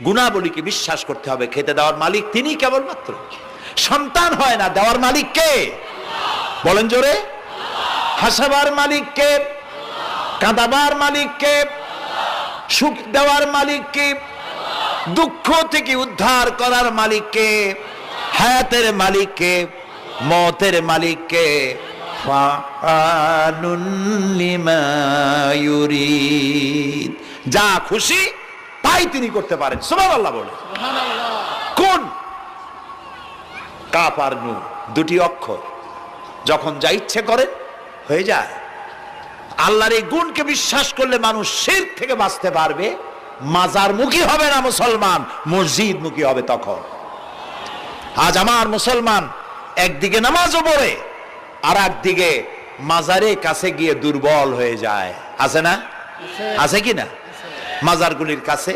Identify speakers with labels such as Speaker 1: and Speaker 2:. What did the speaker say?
Speaker 1: গুণাবলীকে বিশ্বাস করতে হবে। খেতে দেওয়ার মালিক তিনি কেবলমাত্র। সন্তান হয় না, দেওয়ার মালিক কে? বলেন জোরে। হাসাবার মালিক কে? কাঁদাবার মালিক কে? সুখ দেওয়ার মালিক কে? দুঃখ থেকে উদ্ধার করার মালিক কে? হায়াতের মালিক কে? মতের মালিক কে? ফাআলুন লিমা ইউরিদ, যা খুশি তাই তিনি করতে পারেন। সুবহানাল্লাহ বলে। কোন? কাফ আর নুন, দুটি অক্ষর, যখন যা ইচ্ছে করেন হয়ে যায়। আল্লাহর এই গুণকে বিশ্বাস করলে মানুষ শিরক থেকে বাঁচতে পারবে। মাজার মুখী হবে না মুসলমান, মসজিদ মুখী হবে তখন। আজ আমার মুসলমান একদিকে নামাজও পড়ে আর একদিকে মাজারের কাছে গিয়ে দুর্বল হয়ে যায়। আছে না? আছে কি না? মাজারগুলির কাছে